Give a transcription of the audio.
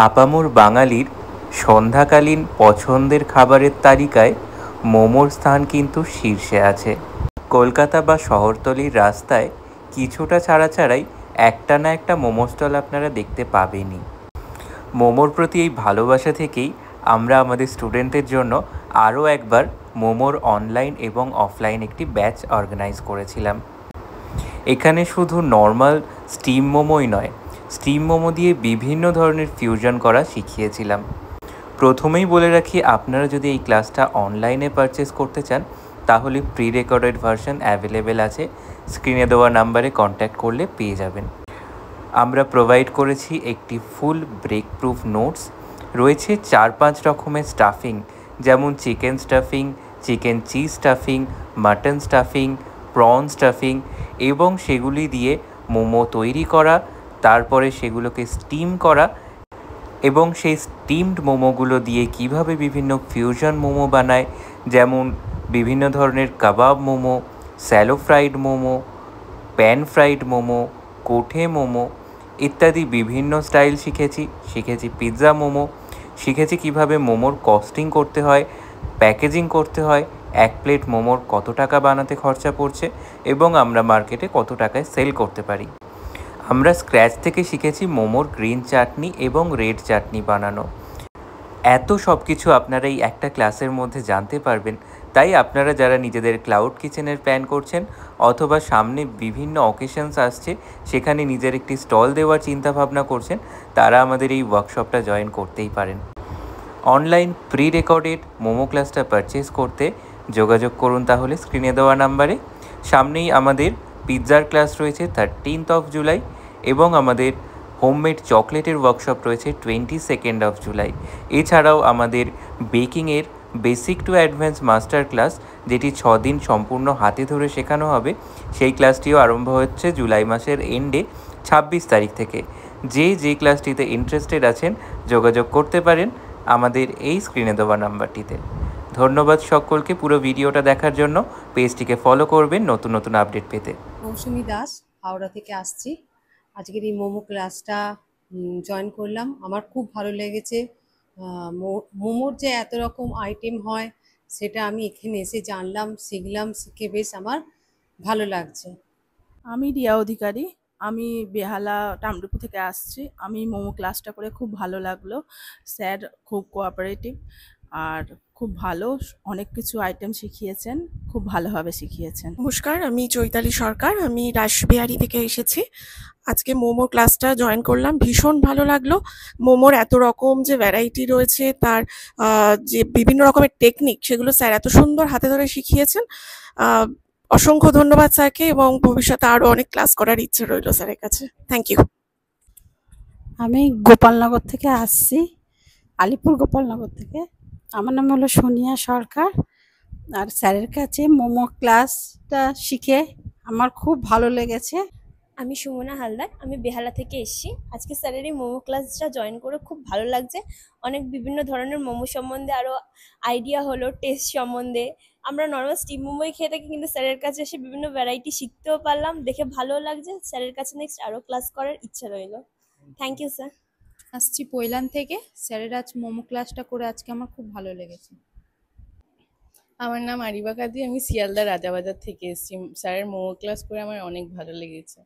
আপামর বাঙালির সন্ধ্যাকালীন পছন্দের খাবারের তালিকায় মোমোর স্থান কিন্তু শীর্ষে আছে। কলকাতা বা শহরতলির রাস্তায় কিছুটা ছাড়া ছাড়াই একটা না একটা মোমো স্টল আপনারা দেখতে পাবেনই। মোমোর প্রতি এই ভালোবাসা থেকেই আমরা আমাদের স্টুডেন্টদের জন্য আরও একবার মোমোর অনলাইন এবং অফলাইন একটি ব্যাচ অর্গানাইজ করেছিলাম। এখানে শুধু নর্মাল স্টিম মোমোই নয়, স্টিম মোমো দিয়ে বিভিন্ন ধরনের ফিউশন করা শিখিয়েছিলাম। প্রথমেই বলে রাখি, আপনারা যদি এই ক্লাসটা অনলাইনে পারচেস করতে চান তাহলে প্রি রেকর্ডেড ভার্সন অ্যাভেলেবেল আছে, স্ক্রিনে দেওয়া নাম্বারে কন্ট্যাক্ট করলে পেয়ে যাবেন। আমরা প্রোভাইড করেছি একটি ফুল ব্রেক প্রুফ নোটস, রয়েছে 4-5 রকমের স্টাফিং, যেমন chicken stuffing, chicken cheese stuffing, mutton stuffing, prawn stuffing, এবং সেগুলি দিয়ে মোমো তৈরি করা, তারপরে সেগুলোকে স্টিম করা, এবং সেই স্টিমড মোমোগুলো দিয়ে কিভাবে বিভিন্ন ফিউশন মোমো বানায়, যেমন বিভিন্ন ধরনের kebab momo, shallow fried momo, pan fried momo, kothey momo ইত্যাদি বিভিন্ন স্টাইল শিখেছি পিৎজা মোমো, শিখেছি কিভাবে মোমোর কস্টিং করতে হয়, প্যাকেজিং করতে হয়, এক প্লেট মোমোর কত টাকা বানাতে খরচা পড়ছে এবং আমরা মার্কেটে কত টাকায় সেল করতে পারি। আমরা স্ক্র্যাচ থেকে শিখেছি মোমোর গ্রিন চাটনি এবং রেড চাটনি বানানো। এত সব কিছু আপনারা এই একটা ক্লাসের মধ্যে জানতে পারবেন। তাই আপনারা যারা নিজেদের ক্লাউড কিচেনের প্ল্যান করছেন অথবা সামনে বিভিন্ন অকেশনস আসছে সেখানে নিজের একটি স্টল দেওয়ার চিন্তাভাবনা করছেন, তারা আমাদের এই ওয়ার্কশপটা জয়েন করতেই পারেন। অনলাইন প্রি রেকর্ডেড মোমো ক্লাসটা পারচেস করতে যোগাযোগ করুন তাহলে স্ক্রিনে দেওয়া নাম্বারে। সামনেই আমাদের পিৎজার ক্লাস রয়েছে 13th জুলাই এবং আমাদের হোমমেড চকলেটের ওয়ার্কশপ রয়েছে 22nd জুলাই। এছাড়াও আমাদের বেকিংয়ের basic to advance master class, যেটি 6 দিন সম্পূর্ণ হাতে ধরে শেখানো হবে, সেই ক্লাসটিও আরম্ভ হচ্ছে জুলাই মাসের এন্ডে 26 তারিখ থেকে। যে ক্লাসটিতে ইন্টারেস্টেড আছেন যোগাযোগ করতে পারেন আমাদের এই স্ক্রিনে দেওয়া নাম্বারটিতে। ধন্যবাদ সকলকে পুরো ভিডিওটা দেখার জন্য। পেজটিকে ফলো করবেন নতুন নতুন আপডেট পেতে। মৌসুমী দাস, হাওড়া থেকে আসছি। আজকের এই মোমো ক্লাসটা জয়েন করলাম, আমার খুব ভালো লেগেছে। মোমোর যে এত রকম আইটেম হয় সেটা আমি এখানে এসে জানলাম, শিখলাম, শিখে বেশ আমার ভালো লাগছে। আমি রিয়া অধিকারী, আমি বেহালা টামরুপু থেকে আসছি। আমি মোমো ক্লাসটা করে খুব ভালো লাগলো। স্যার খুব কোঅপারেটিভ আর খুব ভালো, অনেক কিছু আইটেম শিখিয়েছেন, খুব ভালোভাবে শিখিয়েছেন। নমস্কার, আমি চৈতালি সরকার, আমি রাসবিহারি থেকে এসেছি। আজকে মোমো ক্লাসটা জয়েন করলাম, ভীষণ ভালো লাগলো। মোমোর এত রকম যে ভ্যারাইটি রয়েছে, তার যে বিভিন্ন রকমের টেকনিক, সেগুলো স্যার এত সুন্দর হাতে ধরে শিখিয়েছেন। অসংখ্য ধন্যবাদ স্যারকে, এবং ভবিষ্যতে আরও অনেক ক্লাস করার ইচ্ছে রইল স্যারের কাছে। Thank you. আমি গোপালনগর থেকে আসছি, আলিপুর গোপালনগর থেকে। আমার নাম হলো সোনিয়া সরকার। আর স্যারের কাছে মোমো ক্লাসটা শিখে আমার খুব ভালো লেগেছে। আমি সুমনা হালদার, আমি বেহালা থেকে এসেছি। আজকে স্যারের এই মোমো ক্লাসটা জয়েন করে খুব ভালো লাগছে। অনেক বিভিন্ন ধরনের মোমো সম্বন্ধে আরও আইডিয়া হলো, টেস্ট সম্বন্ধে। আমরা নর্মাল স্টিম মোমোই খেয়ে থাকি, কিন্তু স্যারের কাছে এসে বিভিন্ন ভ্যারাইটি শিখতেও পারলাম, দেখে ভালো লাগছে। স্যারের কাছে নেক্সট আরও ক্লাস করার ইচ্ছা রইল। Thank you sir. আসছি পৈলান থেকে। স্যারের আজ মোমো ক্লাসটা করে আজকে আমার খুব ভালো লেগেছে। আমার নাম আরিবা কাদি, আমি শিয়ালদা রাজাবাজার থেকে এসেছি। স্যারের মোমো ক্লাস করে আমার অনেক ভালো লেগেছে।